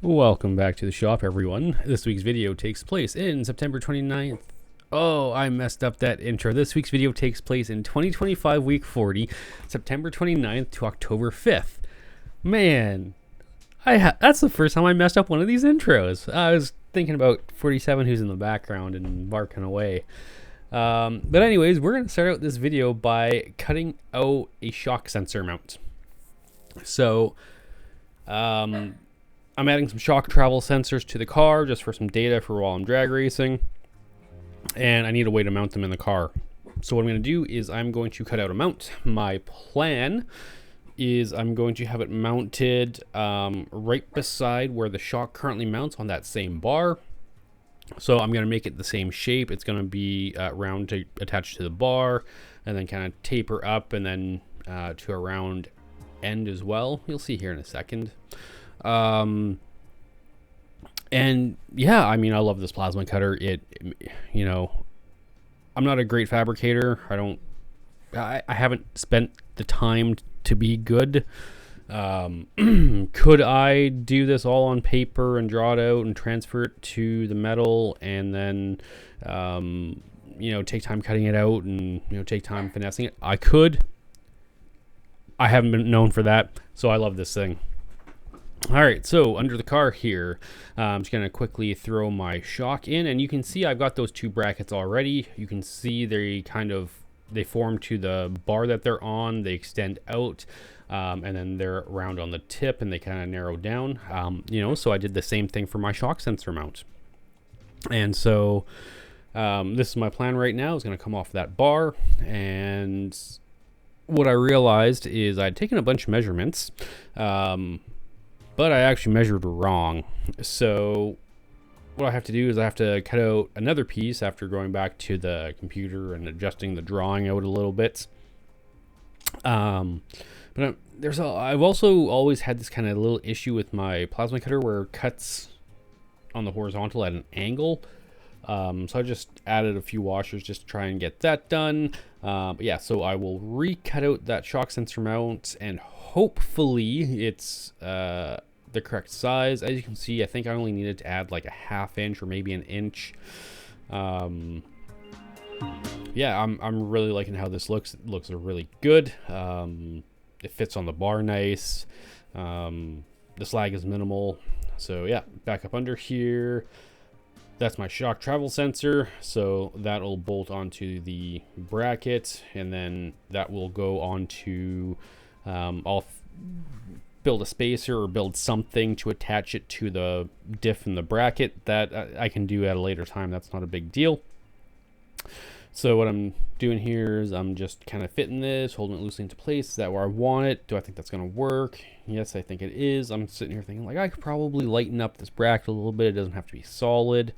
Welcome back to the shop, everyone. This week's video takes place in September 29th. Oh, I messed up that intro. This week's video takes place in 2025 week 40, September 29th to October 5th. Man, that's the first time I messed up one of these intros. I was thinking about 47 who's in the background and barking away. But anyways, we're going to start out this video by cutting out a shock sensor mount. So, I'm adding some shock travel sensors to the car just for some data for while I'm drag racing. And I need a way to mount them in the car. So what I'm going to do is I'm going to cut out a mount. My plan is I'm going to have it mounted right beside where the shock currently mounts on that same bar. So I'm going to make it the same shape. It's going to be round to attach to the bar and then kind of taper up and then to a round end as well. You'll see here in a second. And yeah, I mean, I love this plasma cutter. You know, I'm not a great fabricator. I haven't spent the time to be good. Could I do this all on paper and draw it out and transfer it to the metal and then, take time cutting it out and, take time finessing it? I could. I haven't been known for that. So I love this thing. All right, so under the car here, I'm just going to quickly throw my shock in, and you can see I've got those two brackets already. You can see they form to the bar that they're on, they extend out, and then they're round on the tip, and they kind of narrow down, so I did the same thing for my shock sensor mount. And so this is my plan right now. It's going to come off that bar, and what I realized is I'd taken a bunch of measurements, but I actually measured wrong. So what I have to do is I have to cut out another piece after going back to the computer and adjusting the drawing out a little bit. I've also always had this kind of little issue with my plasma cutter where it cuts on the horizontal at an angle. So I just added a few washers just to try and get that done. But yeah, so I will recut out that shock sensor mount and hopefully it's the correct size. As you can see, I think I only needed to add like a ½ inch or maybe an inch. Yeah, I'm really liking how this looks. It looks really good. It fits on the bar nice. The slag is minimal. So yeah, back up under here. That's my shock travel sensor, so that'll bolt onto the bracket, and then that will go onto, I'll build a spacer or build something to attach it to the diff in the bracket. That I can do at a later time. That's not a big deal. So what I'm doing here is I'm just kind of fitting this, holding it loosely into place. Is that where I want it? Do I think that's going to work? Yes, I think it is. I'm sitting here thinking, like, I could probably lighten up this bracket a little bit. It doesn't have to be solid.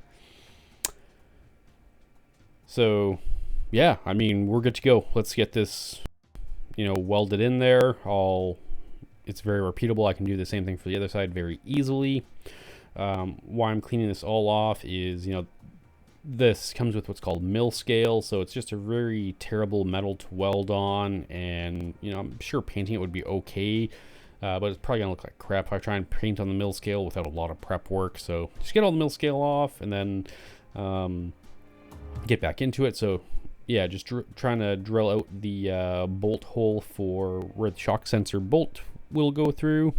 So, yeah, I mean, we're good to go. Let's get this, welded in there. It's very repeatable. I can do the same thing for the other side very easily. Why I'm cleaning this all off is, this comes with what's called mill scale, so it's just a very terrible metal to weld on, and I'm sure painting it would be okay, but it's probably gonna look like crap if I try and paint on the mill scale without a lot of prep work. So just get all the mill scale off and then get back into it. So yeah, just trying to drill out the bolt hole for where the shock sensor bolt will go through.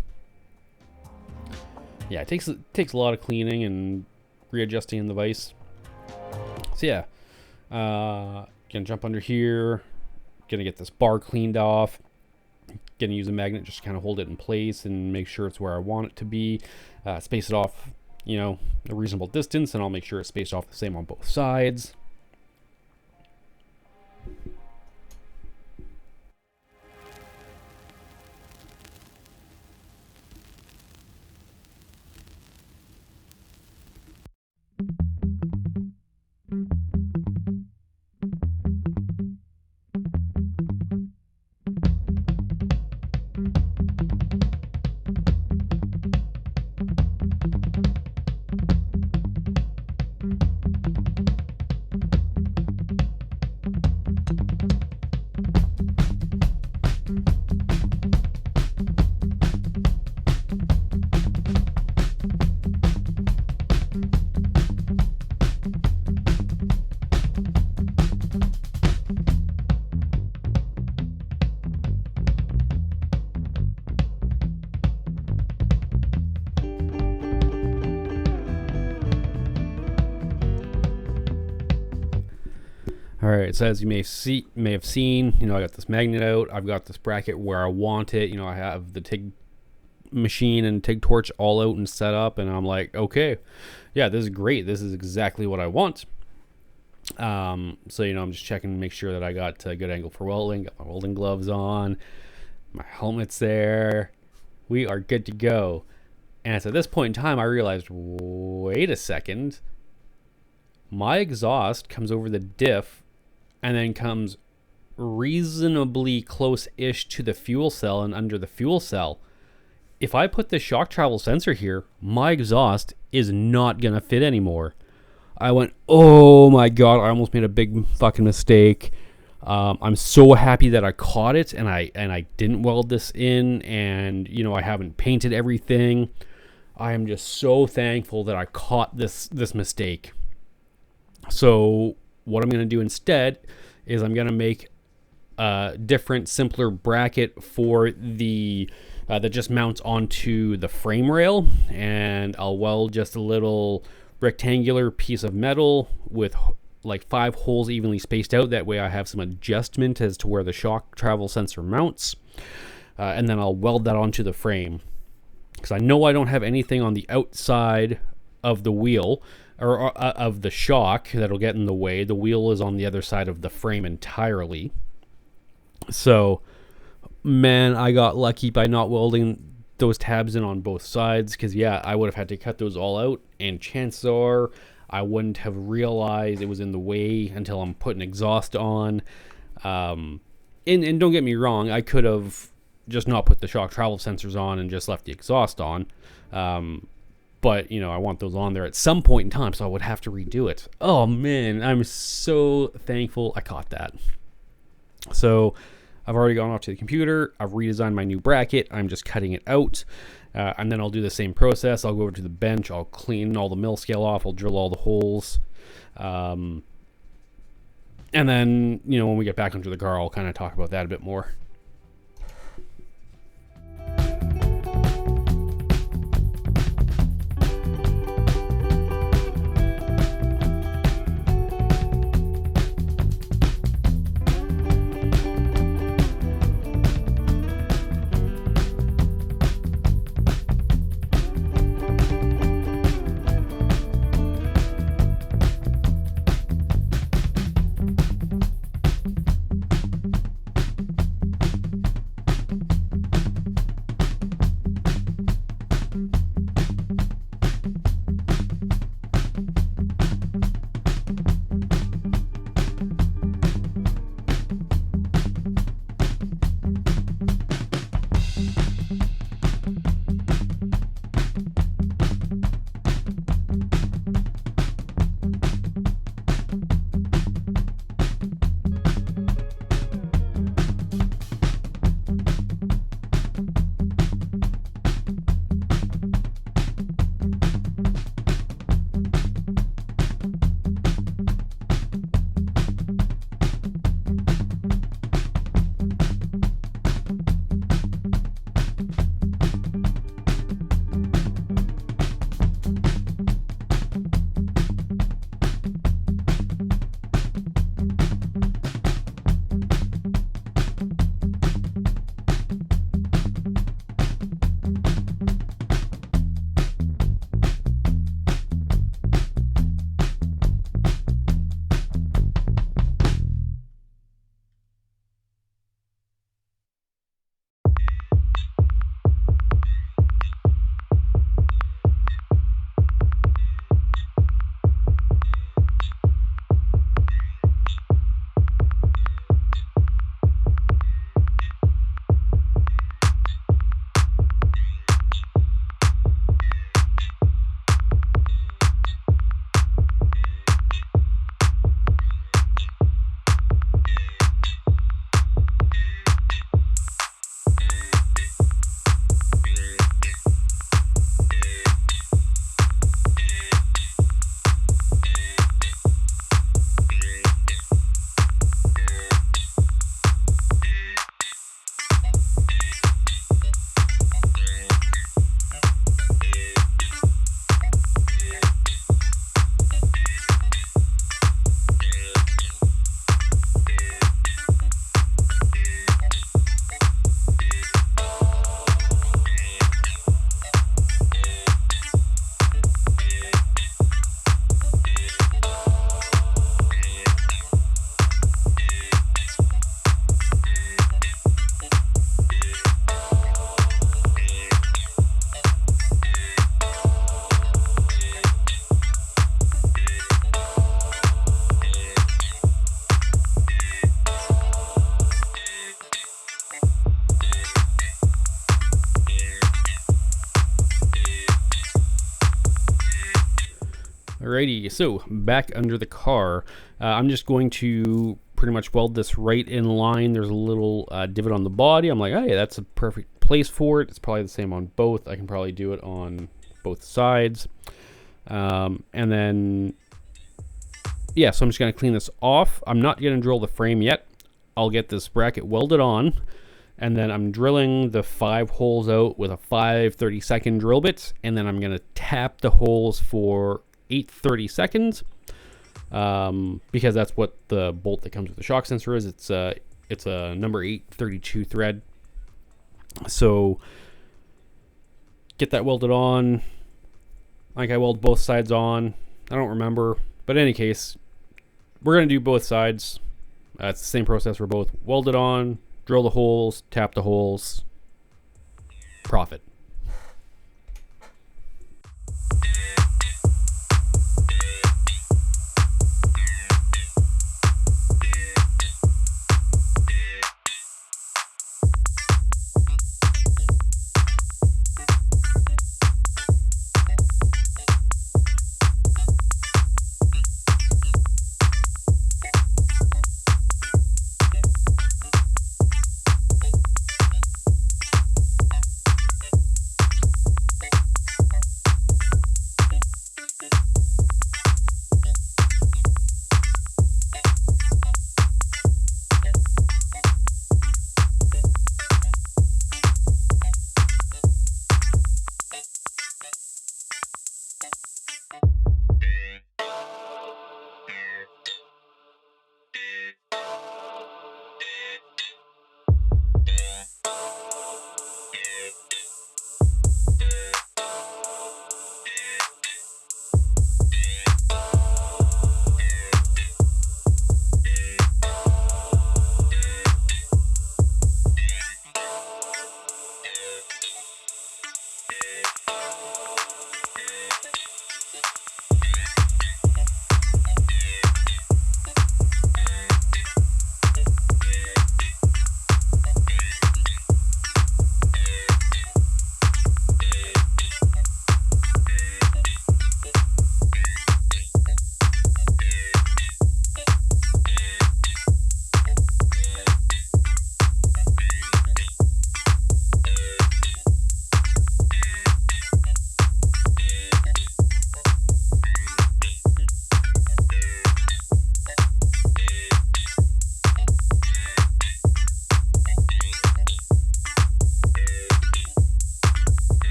Yeah, it takes a lot of cleaning and readjusting in the vise. So yeah, gonna jump under here, gonna get this bar cleaned off, gonna use a magnet just to kind of hold it in place and make sure it's where I want it to be. Space it off, a reasonable distance, and I'll make sure it's spaced off the same on both sides. All right, so as you may have seen, I got this magnet out. I've got this bracket where I want it. I have the TIG machine and TIG torch all out and set up, and I'm like, okay, yeah, this is great. This is exactly what I want. So I'm just checking to make sure that I got a good angle for welding. Got my welding gloves on, my helmet's there. We are good to go. And it's at this point in time I realized, wait a second, my exhaust comes over the diff and then comes reasonably close-ish to the fuel cell and under the fuel cell. If I put the shock travel sensor here, my exhaust is not gonna fit anymore. I went, oh my god, I almost made a big fucking mistake. I'm so happy that I caught it and I didn't weld this in, and I haven't painted everything. I am just so thankful that I caught this mistake. So what I'm gonna do instead is I'm gonna make a different, simpler bracket for the that just mounts onto the frame rail, and I'll weld just a little rectangular piece of metal with like 5 holes evenly spaced out. That way I have some adjustment as to where the shock travel sensor mounts, and then I'll weld that onto the frame, because I know I don't have anything on the outside of the wheel or of the shock that'll get in the way. The wheel is on the other side of the frame entirely. So man, I got lucky by not welding those tabs in on both sides, because I would have had to cut those all out, and chances are I wouldn't have realized it was in the way until I'm putting exhaust on. And don't get me wrong, I could have just not put the shock travel sensors on and just left the exhaust on. But I want those on there at some point in time, so I would have to redo it. Oh man, I'm so thankful I caught that. So I've already gone off to the computer. I've redesigned my new bracket. I'm just cutting it out. And then I'll do the same process. I'll go over to the bench. I'll clean all the mill scale off. I'll drill all the holes. And then, when we get back into the car, I'll kind of talk about that a bit more. Alrighty, so back under the car. I'm just going to pretty much weld this right in line. There's a little divot on the body. I'm like, oh yeah, that's a perfect place for it. It's probably the same on both. I can probably do it on both sides. And then, yeah, so I'm just going to clean this off. I'm not going to drill the frame yet. I'll get this bracket welded on, and then I'm drilling the 5 holes out with a 5 30-second drill bit, and then I'm going to tap the holes for 8 30 seconds, because that's what the bolt that comes with the shock sensor is. It's a number 832 thread. So get that welded on. Like, I weld both sides on. I don't remember, but in any case, we're going to do both sides. It's the same process for both. Weld it on, drill the holes, tap the holes, profit.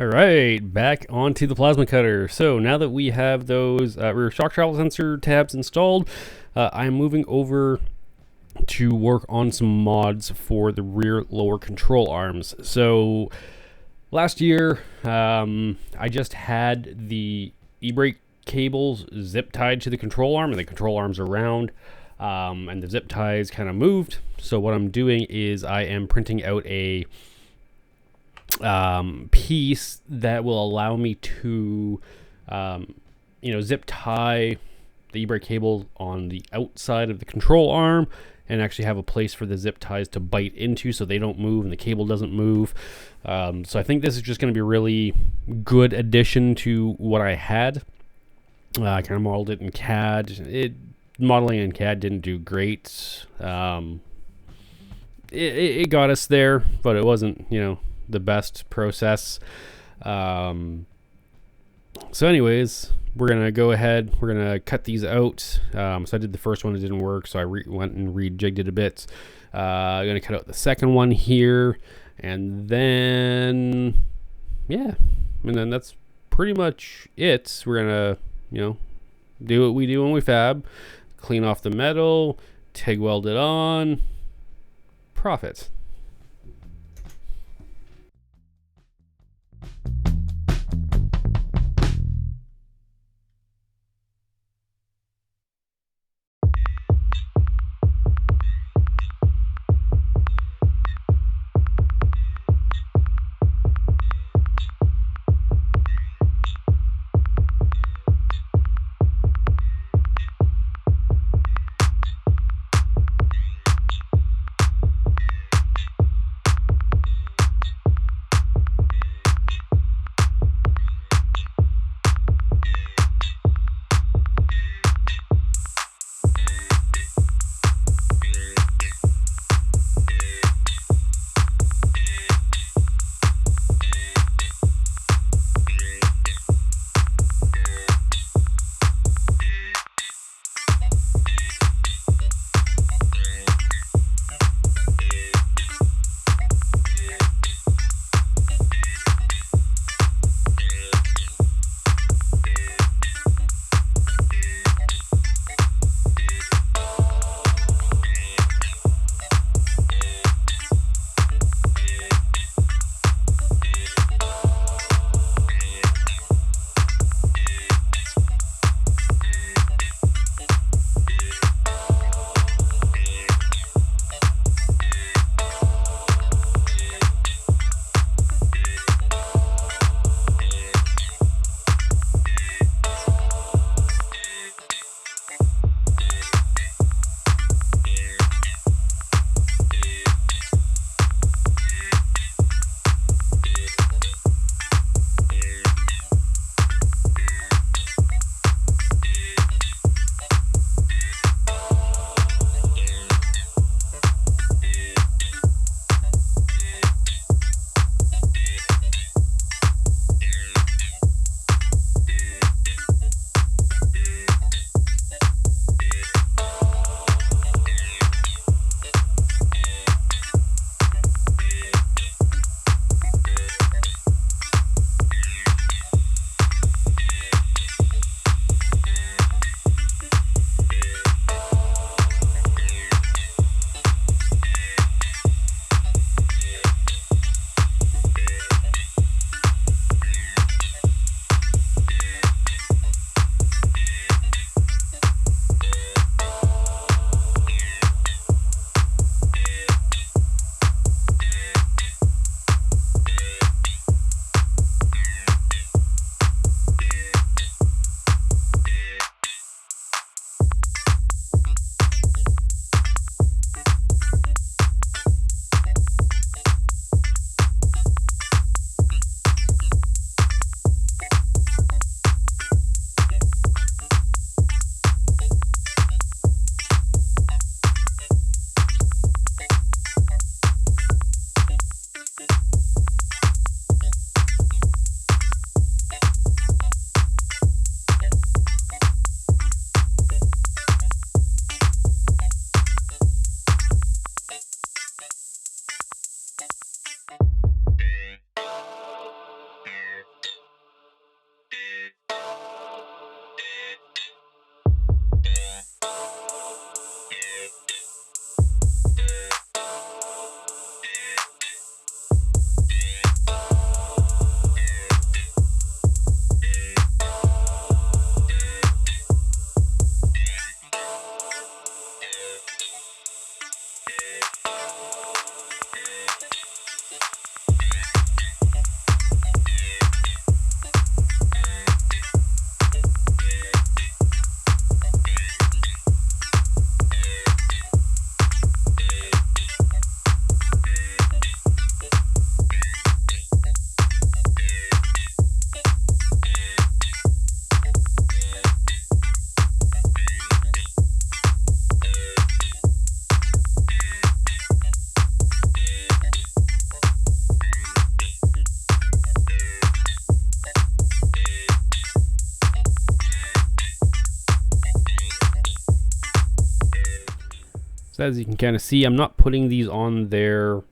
All right, back onto the plasma cutter. So now that we have those rear shock travel sensor tabs installed, I'm moving over to work on some mods for the rear lower control arms. So last year, I just had the e-brake cables zip tied to the control arm, and the control arm's around, and the zip ties kind of moved. So what I'm doing is I am printing out a piece that will allow me to zip tie the e-brake cable on the outside of the control arm and actually have a place for the zip ties to bite into so they don't move and the cable doesn't move. So I think this is just going to be a really good addition to what I had. I kind of modeled it in CAD. Modeling in CAD didn't do great. It got us there, but it wasn't, the best process. So anyways, we're gonna go ahead, we're gonna cut these out. So I did the first one, it didn't work, so I went and rejigged it a bit. I'm gonna cut out the second one here, and then that's pretty much it. We're gonna do what we do when we fab, clean off the metal, TIG weld it on, profit. So as you can kind of see, I'm not putting these on there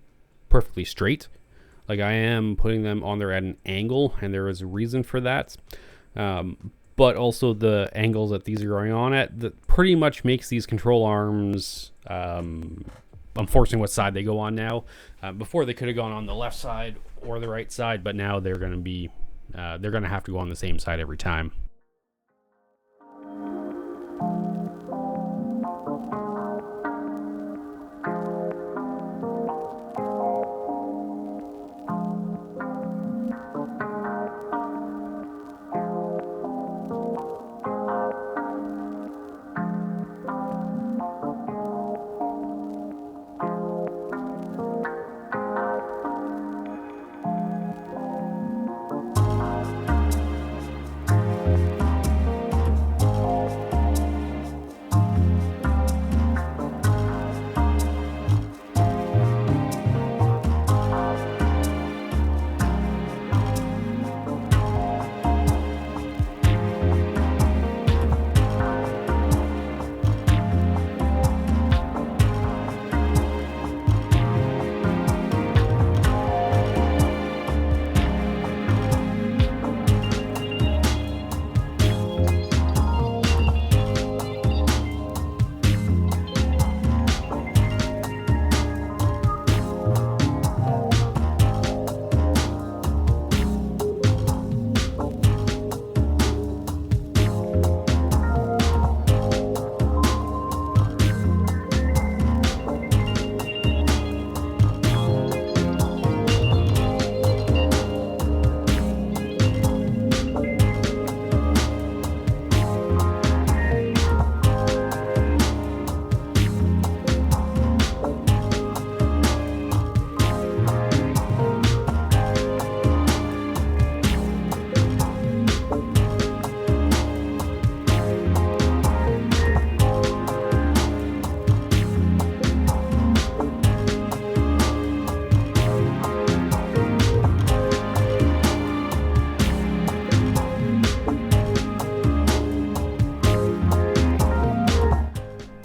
perfectly straight. Like, I am putting them on there at an angle, and there is a reason for that. But also the angles that these are going on at, that pretty much makes these control arms, unfortunately, what side they go on now. Before they could have gone on the left side or the right side, but now they're going to be, they're going to have to go on the same side every time.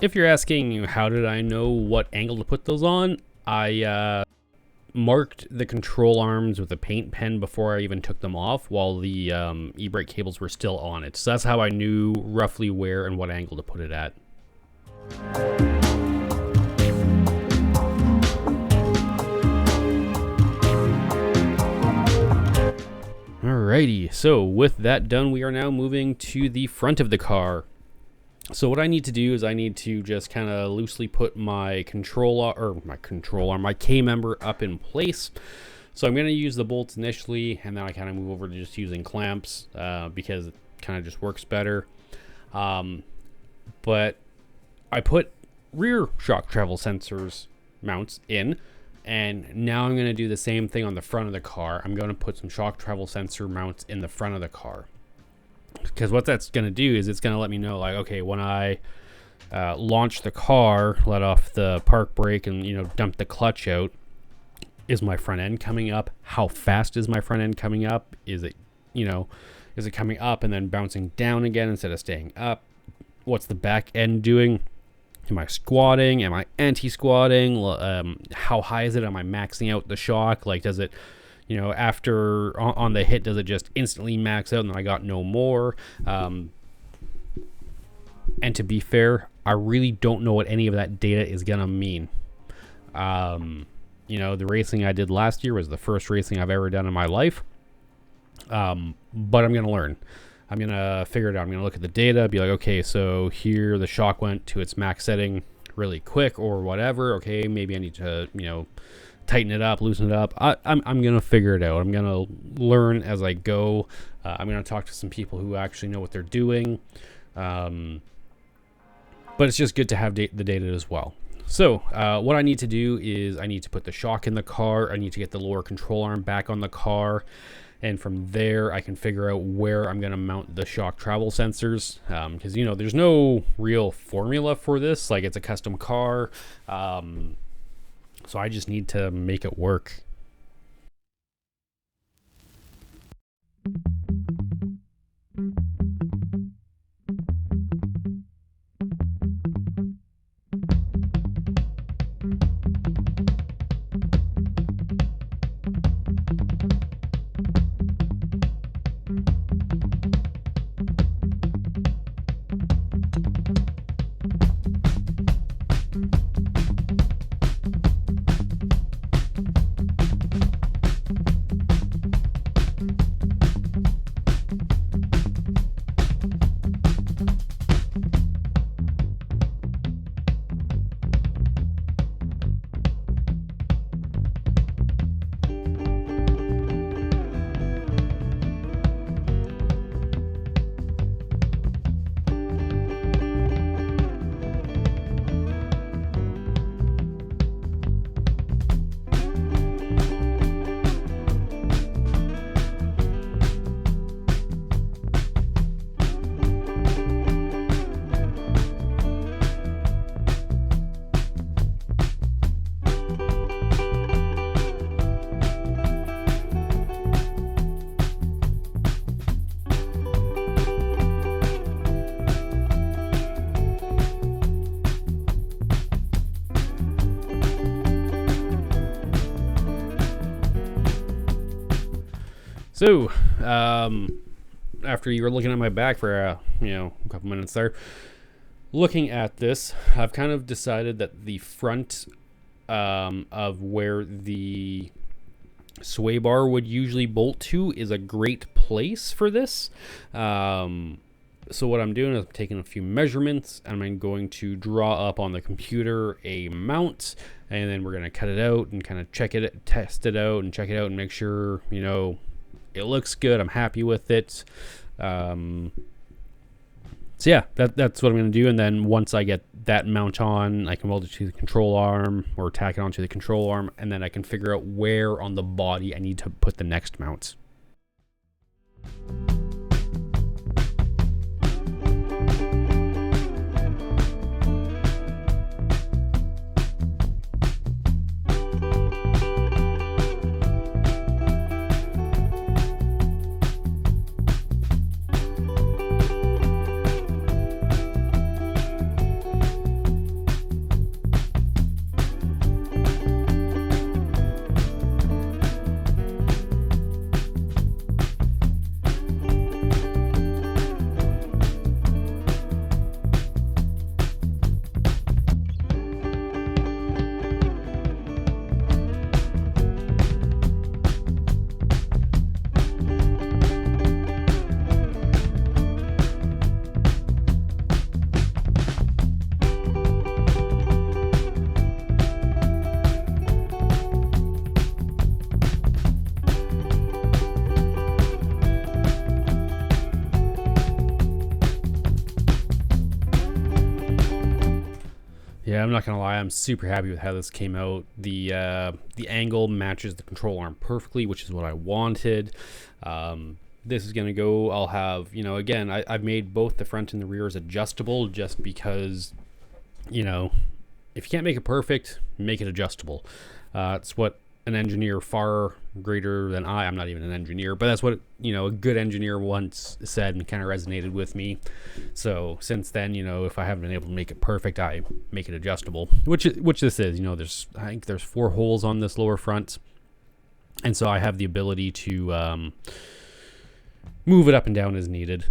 If you're asking how did I know what angle to put those on, I marked the control arms with a paint pen before I even took them off while the e-brake cables were still on it. So that's how I knew roughly where and what angle to put it at. Alrighty, so with that done, we are now moving to the front of the car. So what I need to do is I need to just kind of loosely put my my K-member up in place. So I'm going to use the bolts initially, and then I kind of move over to just using clamps because it kind of just works better. But I put rear shock travel sensors mounts in, and now I'm going to do the same thing on the front of the car. I'm going to put some shock travel sensor mounts in the front of the car. Because what that's going to do is it's going to let me know, like, okay, when I launch the car, let off the park brake, and, you know, dump the clutch out, is my front end coming up? How fast is my front end coming up? Is it, you know, is it coming up and then bouncing down again instead of staying up? What's the back end doing? Am I squatting? Am I anti-squatting? How high is it? Am I maxing out the shock? Like, does it, you know, after on the hit, does it just instantly max out and then I got no more? And to be fair, I really don't know what any of that data is going to mean. You know, the racing I did last year was the first racing I've ever done in my life. But I'm going to learn. I'm going to figure it out. I'm going to look at the data, be like, okay, so here the shock went to its max setting really quick or whatever. Okay, maybe I need to, you know, tighten it up, loosen it up. I'm going to figure it out. I'm going to learn as I go. I'm going to talk to some people who actually know what they're doing. But it's just good to have the data as well. So what I need to do is I need to put the shock in the car. I need to get the lower control arm back on the car. And from there, I can figure out where I'm going to mount the shock travel sensors. Because, you know, there's no real formula for this. Like, it's a custom car. So I just need to make it work. So, after you were looking at my back for a couple minutes there, looking at this, I've kind of decided that the front of where the sway bar would usually bolt to is a great place for this. So what I'm doing is I'm taking a few measurements, and I'm going to draw up on the computer a mount, and then we're going to cut it out and kind of test it out and check it out and make sure, it looks good. I'm happy with it. So yeah, that's what I'm going to do. And then once I get that mount on, I can weld it to the control arm or tack it onto the control arm, and then I can figure out where on the body I need to put the next mount. Yeah, I'm not gonna lie, I'm super happy with how this came out. The angle matches the control arm perfectly, which is what I wanted. This is gonna go, I'll have, again, I've made both the front and the rear as adjustable, just because, if you can't make it perfect, make it adjustable. It's what an engineer far greater than I'm not even an engineer, but that's what, a good engineer once said, and kind of resonated with me. So since then, if I haven't been able to make it perfect, I make it adjustable, which this is. I think there's 4 holes on this lower front, and so I have the ability to move it up and down as needed.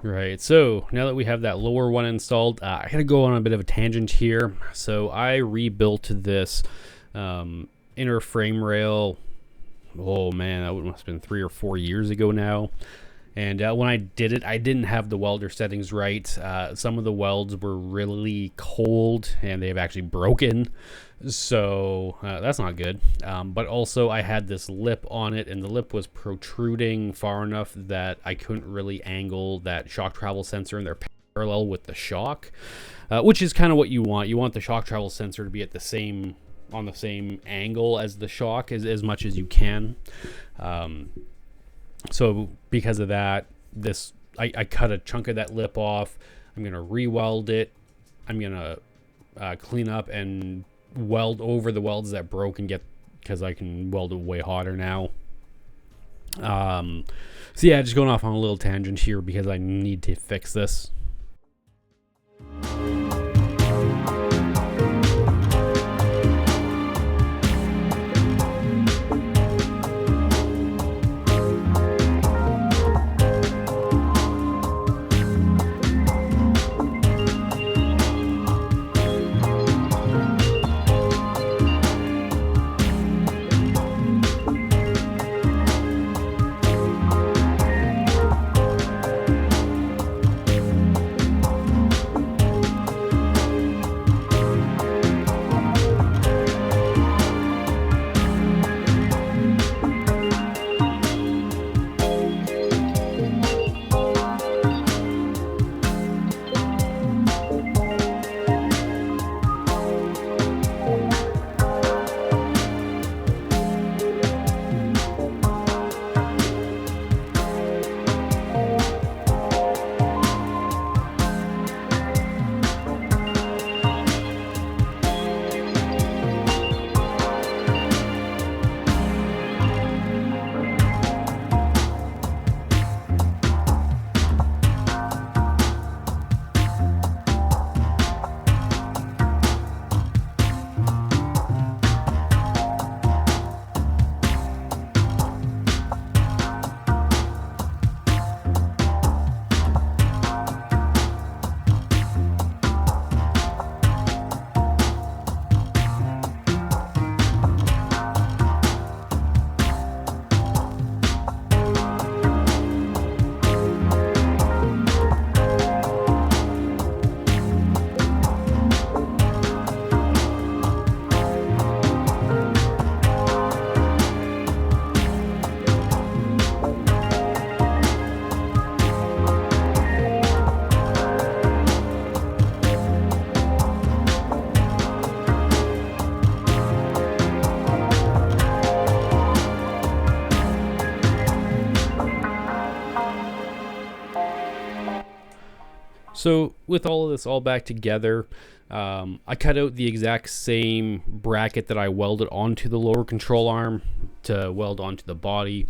Right, so now that we have that lower one installed, I gotta go on a bit of a tangent here. So I rebuilt this inner frame rail. Oh man, that must have been 3 or 4 years ago now. And when I did it, I didn't have the welder settings right. Some of the welds were really cold and they've actually broken. So that's not good. But also I had this lip on it, and the lip was protruding far enough that I couldn't really angle that shock travel sensor in there parallel with the shock, which is kind of what you want. You want the shock travel sensor to be at the same on the same angle as the shock as much as you can. So because of that, I cut a chunk of that lip off. I'm gonna re-weld it. I'm gonna clean up and weld over the welds that broke and because I can weld it way hotter now. So yeah, just going off on a little tangent here because I need to fix this. So with all of this all back together, I cut out the exact same bracket that I welded onto the lower control arm to weld onto the body.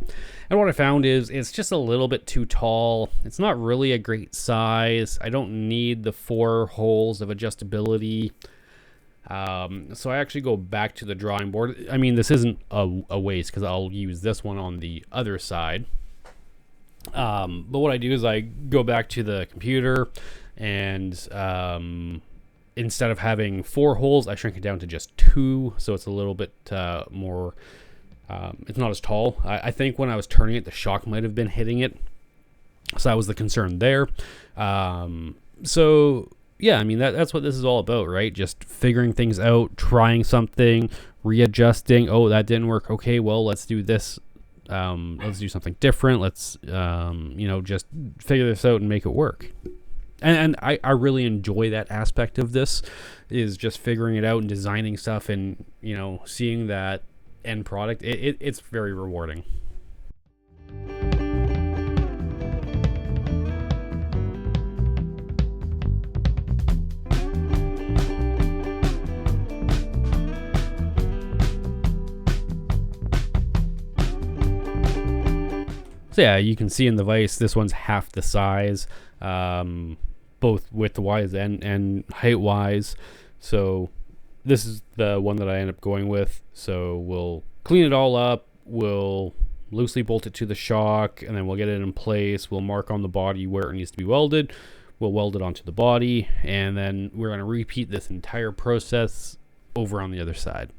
And what I found is it's just a little bit too tall. It's not really a great size. I don't need the 4 holes of adjustability. So I actually go back to the drawing board. I mean, this isn't a waste because I'll use this one on the other side. But what I do is I go back to the computer and instead of having 4 holes, I shrink it down to just 2. So it's a little bit more, it's not as tall. I think when I was turning it, the shock might have been hitting it. So that was the concern there. So yeah, I mean, that's what this is all about, right? Just figuring things out, trying something, readjusting. Oh, that didn't work. Okay, well, let's do this. Let's do something different. Let's, just figure this out and make it work. And I really enjoy that aspect of this, is just figuring it out and designing stuff and, seeing that end product. It's very rewarding. So yeah, you can see in the vise, this one's half the size, both width-wise and height-wise. So this is the one that I end up going with. So we'll clean it all up. We'll loosely bolt it to the shock, and then we'll get it in place. We'll mark on the body where it needs to be welded. We'll weld it onto the body, and then we're going to repeat this entire process over on the other side.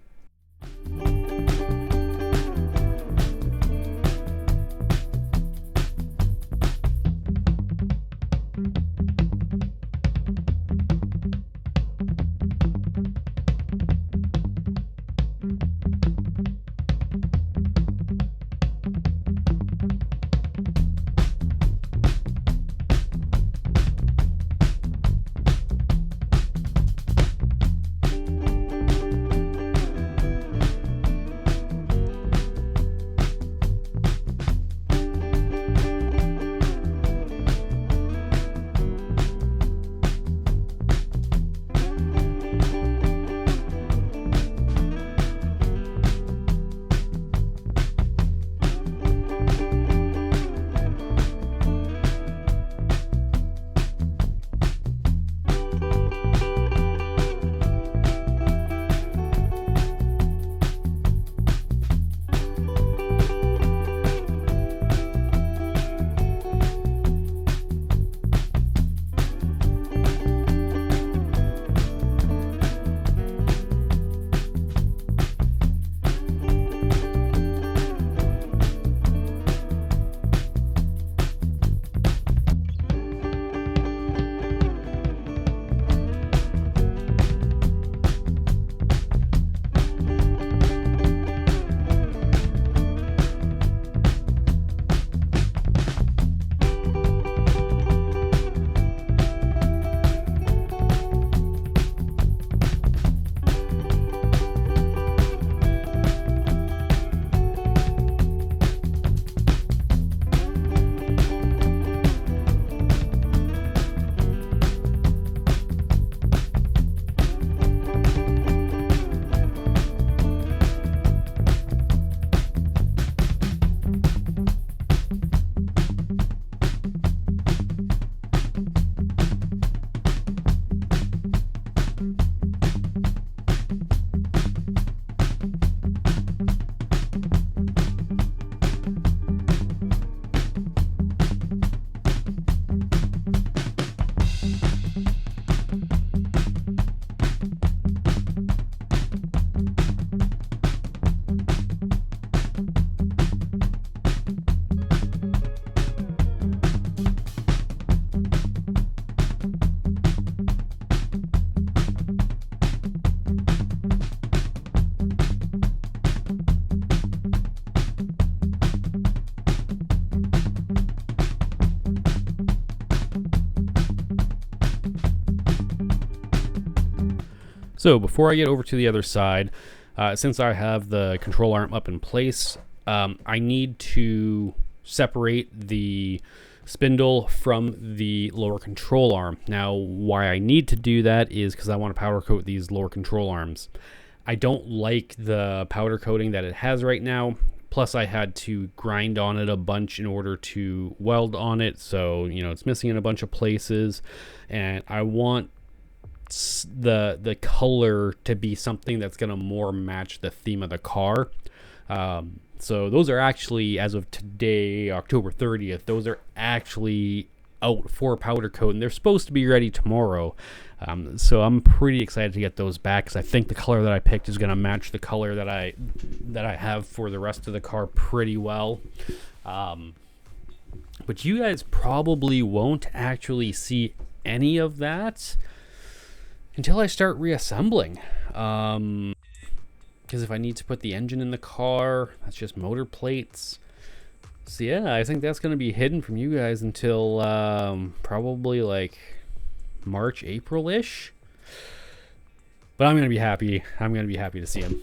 So before I get over to the other side, since I have the control arm up in place, I need to separate the spindle from the lower control arm. Now, why I need to do that is because I want to powder coat these lower control arms. I don't like the powder coating that it has right now. Plus, I had to grind on it a bunch in order to weld on it. So, you know, it's missing in a bunch of places. And I want the color to be something that's going to more match the theme of the car. So those are actually, as of today, October 30th, those are actually out for powder coat, and they're supposed to be ready tomorrow. So I'm pretty excited to get those back, because I think the color that I picked is going to match the color that I have for the rest of the car pretty well. But you guys probably won't actually see any of that until I start reassembling. Because if I need to put the engine in the car, that's just motor plates. So yeah, I think that's going to be hidden from you guys until probably like March, April-ish. But I'm going to be happy. I'm going to be happy to see him.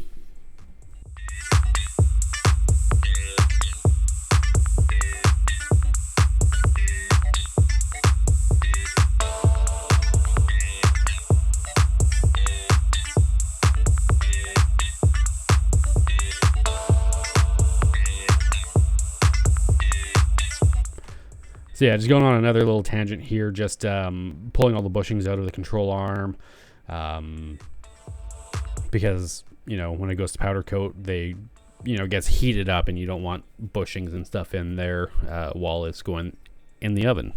So yeah, just going on another little tangent here, just pulling all the bushings out of the control arm, because, you know, when it goes to powder coat, they gets heated up, and you don't want bushings and stuff in there while it's going in the oven.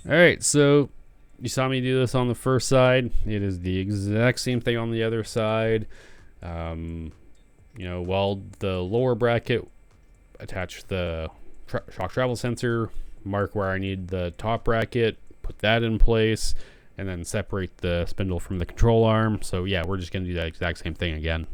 Alright, so you saw me do this on the first side. It is the exact same thing on the other side. Weld the lower bracket, attach the shock travel sensor, mark where I need the top bracket, put that in place, and then separate the spindle from the control arm. So yeah, we're just going to do that exact same thing again.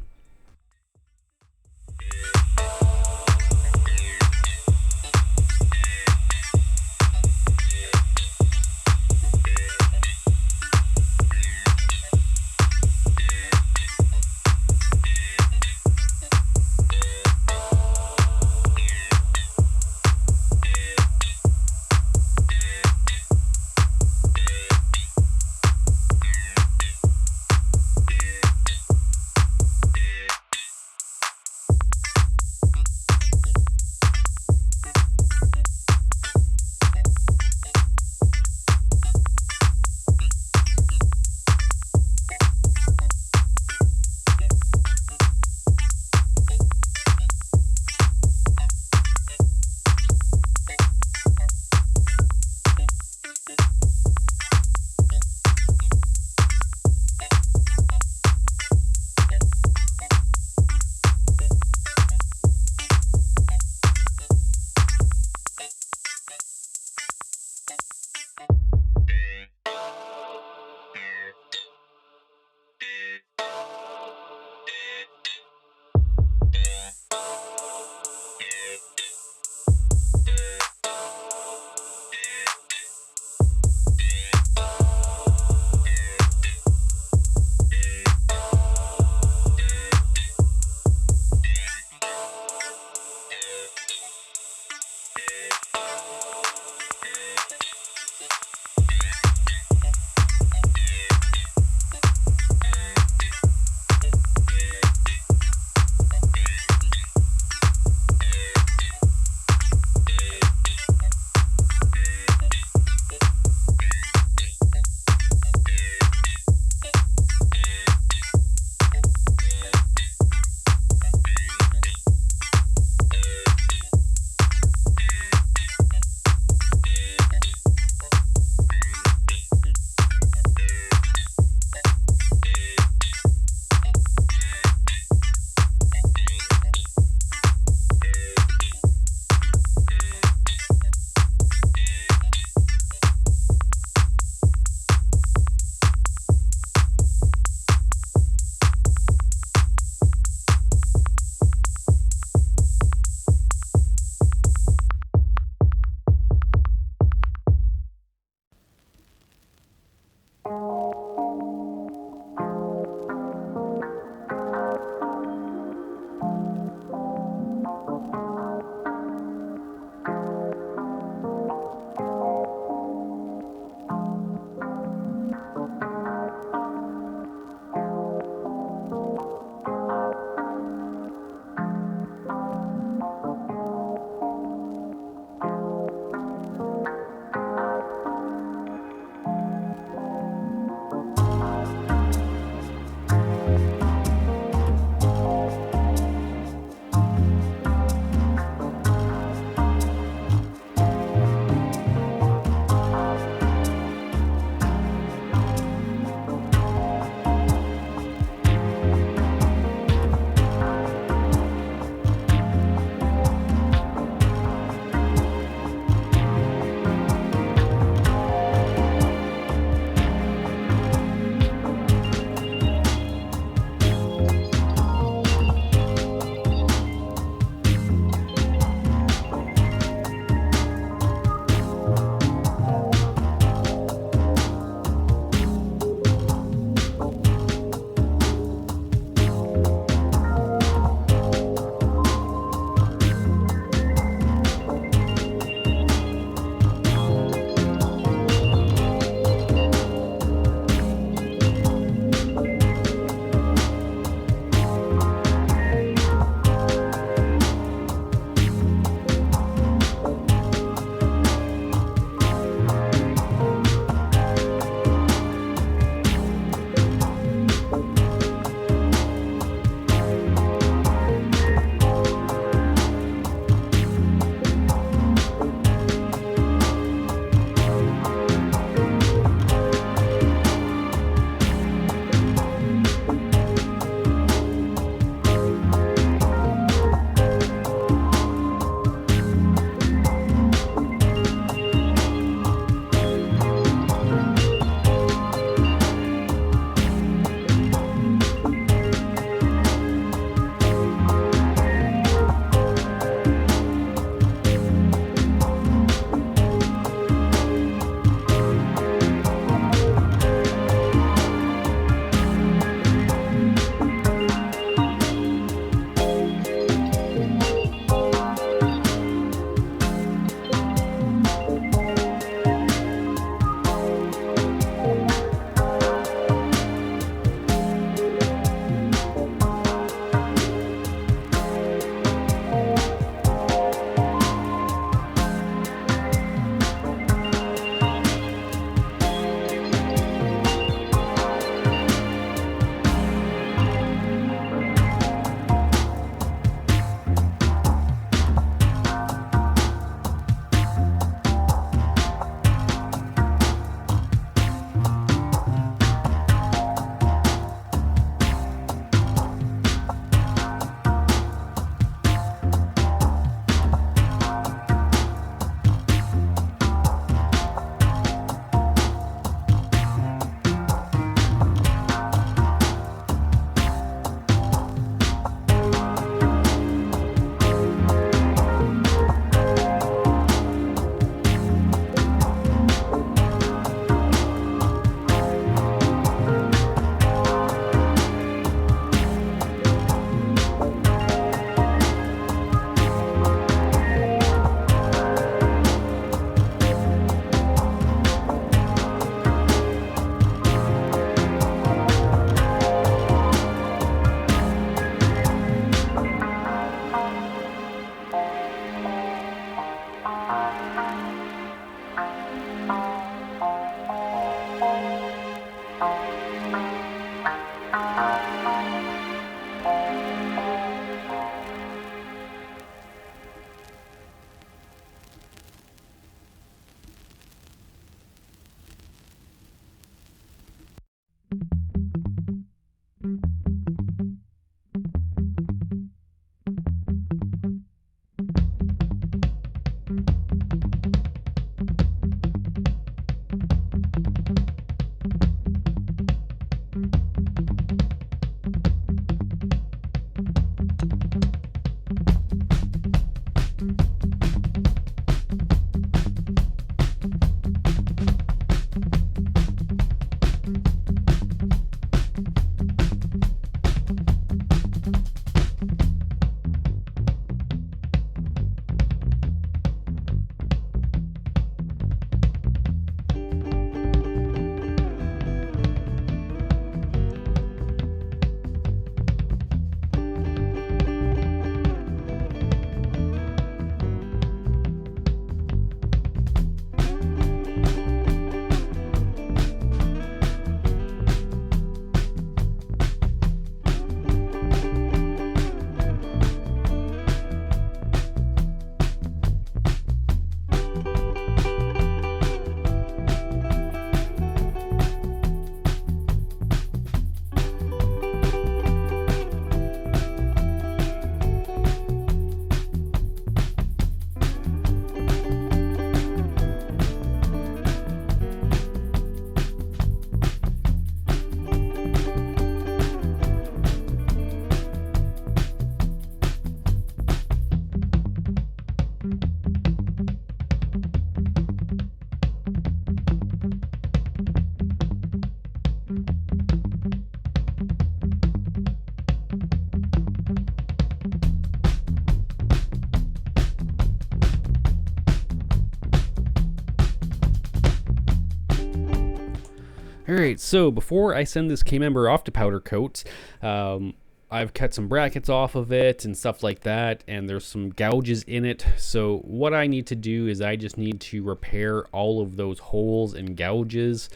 All right, so before I send this K-member off to powder coat, I've cut some brackets off of it and stuff like that, and there's some gouges in it. So what I need to do is I just need to repair all of those holes and gouges,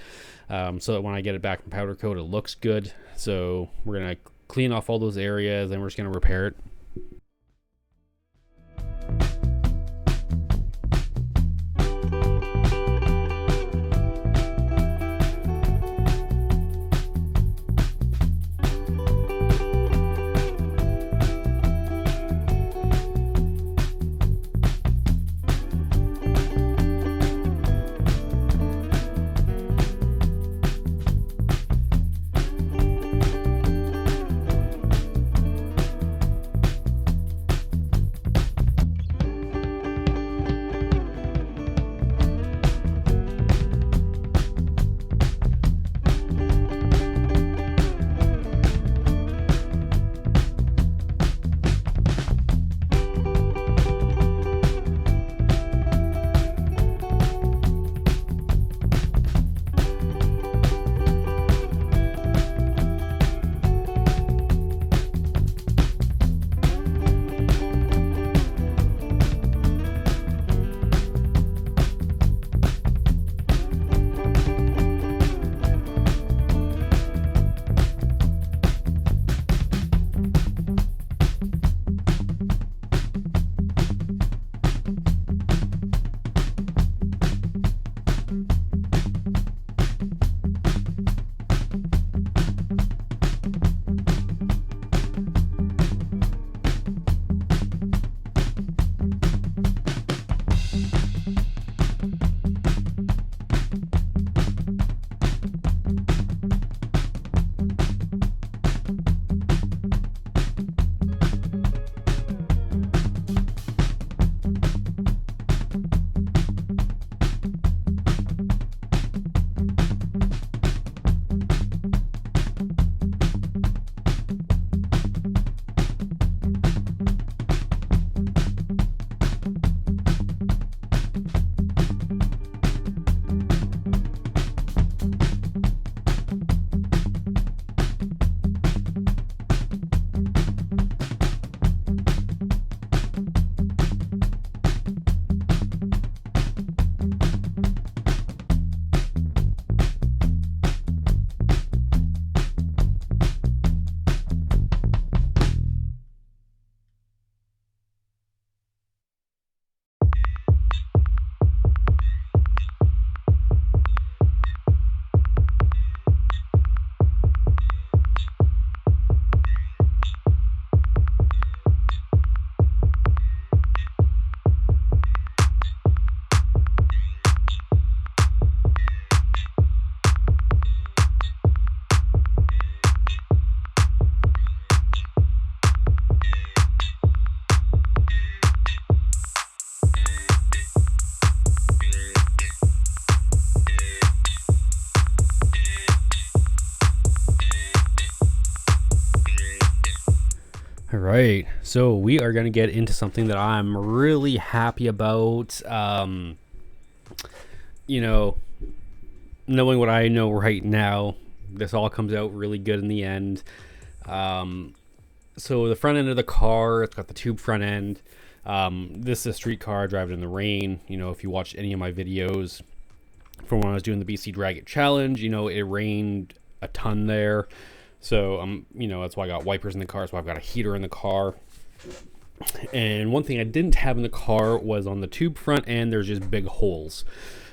so that when I get it back from powder coat, it looks good. So we're gonna clean off all those areas, and we're just gonna repair it. All right, so we are going to get into something that I'm really happy about. You know, knowing what I know right now, this all comes out really good in the end. So the front end of the car, it's got the tube front end. This is a street car, I drive it in the rain. You know, if you watched any of my videos from when I was doing the BC Drag It Challenge, you know, it rained a ton there. So, you know, that's why I got wipers in the car. So I've got a heater in the car. And one thing I didn't have in the car was on the tube front end, there's just big holes.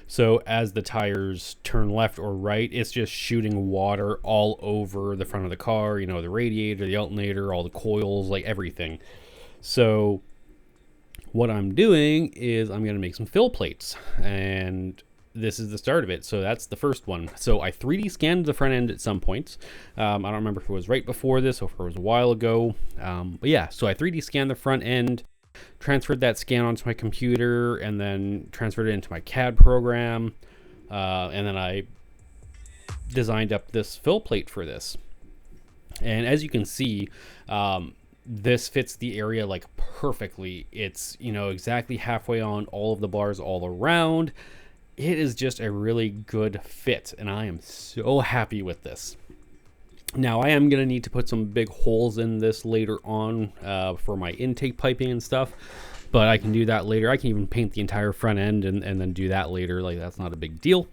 So as the tires turn left or right, it's just shooting water all over the front of the car, you know, the radiator, the alternator, all the coils, like everything. So what I'm doing is I'm going to make some fill plates, and this is the start of it. So that's the first one. So I 3D scanned the front end at some points. I don't remember if it was right before this or if it was a while ago. But yeah, so I 3D scanned the front end, transferred that scan onto my computer, and then transferred it into my CAD program. And then I designed up this fill plate for this. And as you can see, this fits the area like perfectly. It's, you know, exactly halfway on all of the bars all around. it is just a really good fit, and I am so happy with this. Now, I am going to need to put some big holes in this later on for my intake piping and stuff, but I can do that later. I can even paint the entire front end and then do that later. Like, that's not a big deal.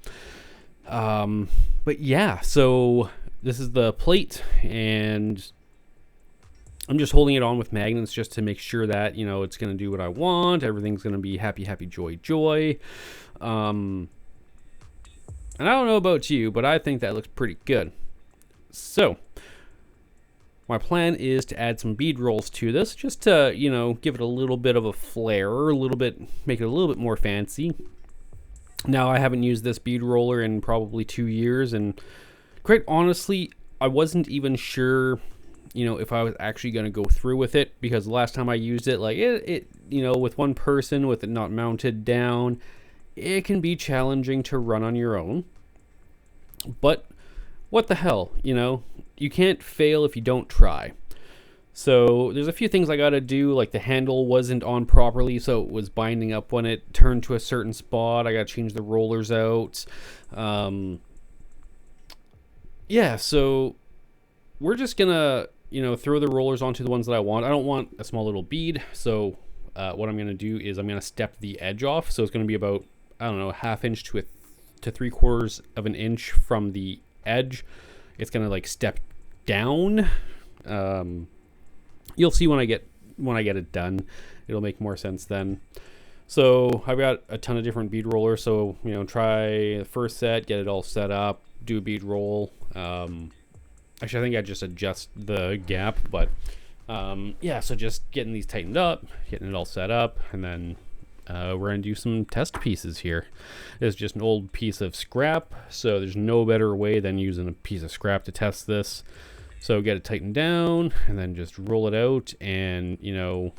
But yeah, so this is the plate, and I'm just holding it on with magnets just to make sure that, you know, it's going to do what I want. Everything's going to be happy, happy, joy, joy. And I don't know about you, but I think that looks pretty good. So my plan is to add some bead rolls to this, just to, you know, give it a little bit of a flair, a little bit, make it a little bit more fancy. Now, I haven't used this bead roller in probably 2 years, and quite honestly, I wasn't even sure, you know, if I was actually going to go through with it, because the last time I used it, like it, you know, with one person, with it not mounted down, it can be challenging to run on your own. But what the hell, you know, you can't fail if you don't try. So there's a few things I got to do, like the handle wasn't on properly, so it was binding up when it turned to a certain spot. I got to change the rollers out. Yeah, so we're just gonna, you know, throw the rollers onto the ones that I want. I don't want a small little bead, so what I'm gonna do is I'm gonna step the edge off. So it's gonna be about, I don't know, 1/2 inch to 3/4 of an inch from the edge. It's gonna like step down. You'll see when I get it done. It'll make more sense then. So I've got a ton of different bead rollers. So, you know, try the first set, get it all set up, do a bead roll. Actually, I think I just adjust the gap, but yeah, so just getting these tightened up, getting it all set up, and then we're gonna do some test pieces here. It's just an old piece of scrap, so there's no better way than using a piece of scrap to test this. So get it tightened down, and then just roll it out, and, you know,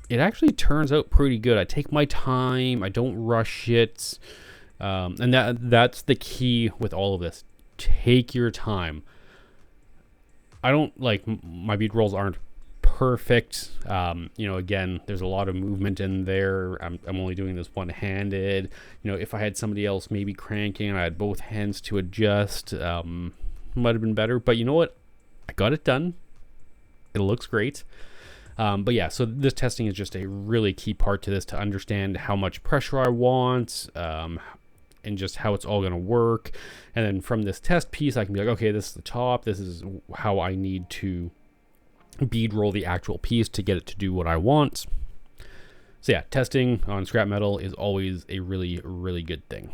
it actually turns out pretty good. I take my time, I don't rush it, and that's the key with all of this. Take your time. I don't, like, my bead rolls aren't perfect. You know, again, there's a lot of movement in there. I'm only doing this one-handed. You know, if I had somebody else maybe cranking and I had both hands to adjust, might have been better. But you know what? I got it done. It looks great. But yeah, so this testing is just a really key part to this, to understand how much pressure I want, and just how it's all going to work. And then from this test piece, I can be like, okay, this is the top. This is how I need to bead roll the actual piece to get it to do what I want. So yeah, testing on scrap metal is always a really, really good thing.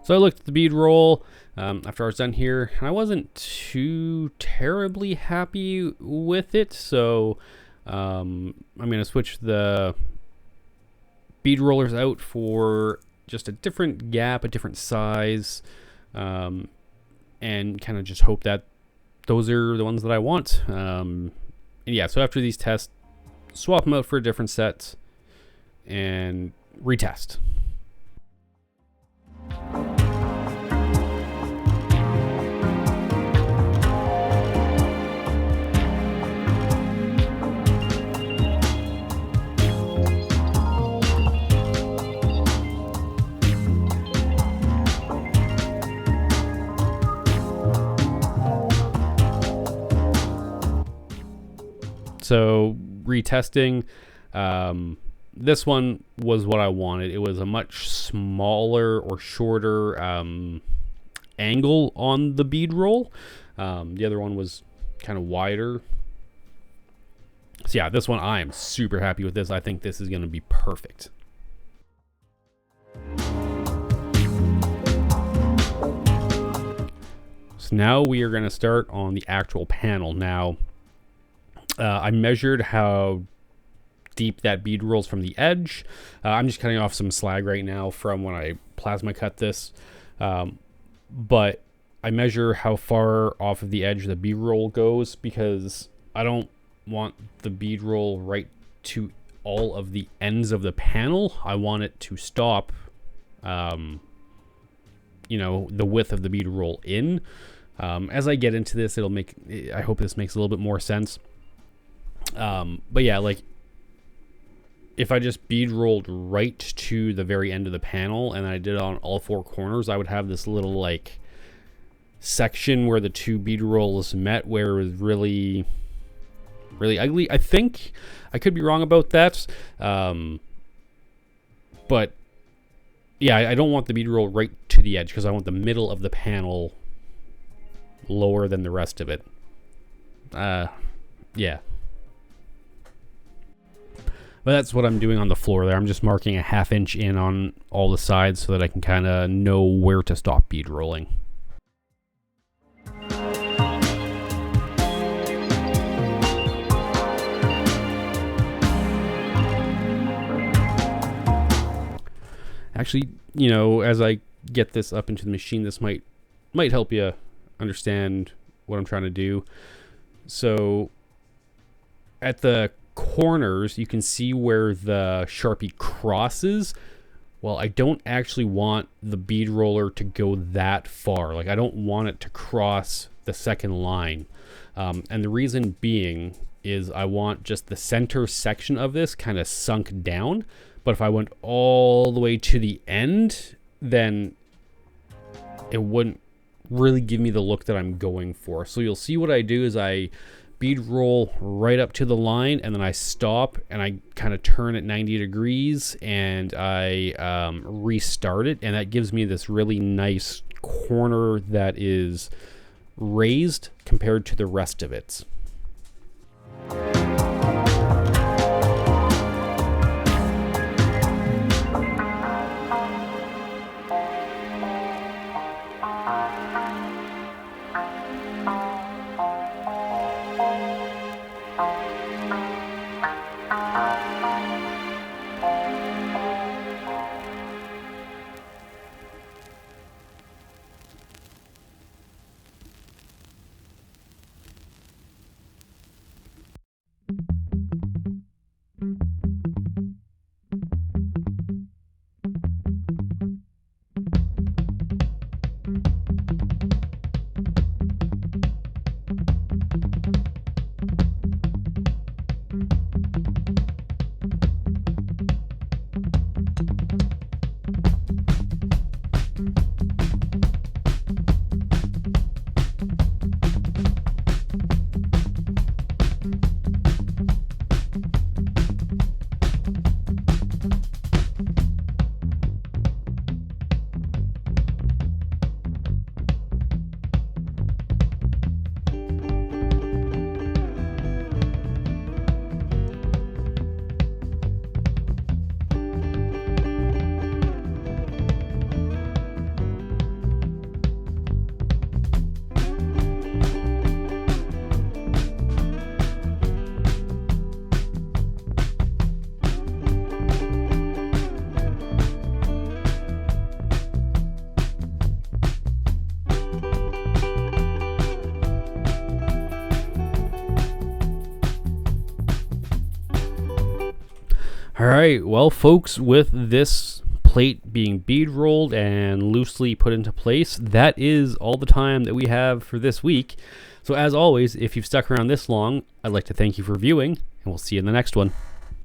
So I looked at the bead roll after I was done here, and I wasn't too terribly happy with it. So I'm going to switch the bead rollers out for just a different gap, a different size, and kind of just hope that those are the ones that I want. And yeah, so after these tests, swap them out for a different set and retest. So retesting, this one was what I wanted. It was a much smaller or shorter angle on the bead roll. The other one was kind of wider. So yeah, this one, I am super happy with this. I think this is going to be perfect. So now we are going to start on the actual panel. Now, I measured how deep that bead rolls from the edge. I'm just cutting off some slag right now from when I plasma cut this. But I measure how far off of the edge the bead roll goes, because I don't want the bead roll right to all of the ends of the panel. I want it to stop the width of the bead roll in. As I get into this, I hope this makes a little bit more sense. But yeah, like if I just bead rolled right to the very end of the panel and I did it on all 4 corners, I would have this little like section where the 2 bead rolls met, where it was really, really ugly. I think I could be wrong about that. But yeah, I don't want the bead roll right to the edge because I want the middle of the panel lower than the rest of it. Yeah. But that's what I'm doing on the floor there. I'm just marking a 1/2 inch in on all the sides so that I can kind of know where to stop bead rolling. Actually, as I get this up into the machine, this might help you understand what I'm trying to do. So at the corners, you can see where the Sharpie crosses. Well, I don't actually want the bead roller to go that far. Like, I don't want it to cross the second line. And the reason being is I want just the center section of this kind of sunk down. But if I went all the way to the end, then it wouldn't really give me the look that I'm going for. So you'll see what I do is I bead roll right up to the line, and then I stop and I kind of turn it 90 degrees and I restart it, and that gives me this really nice corner that is raised compared to the rest of it. All right, well, folks, with this plate being bead rolled and loosely put into place, that is all the time that we have for this week. So as always, if you've stuck around this long, I'd like to thank you for viewing, and we'll see you in the next one.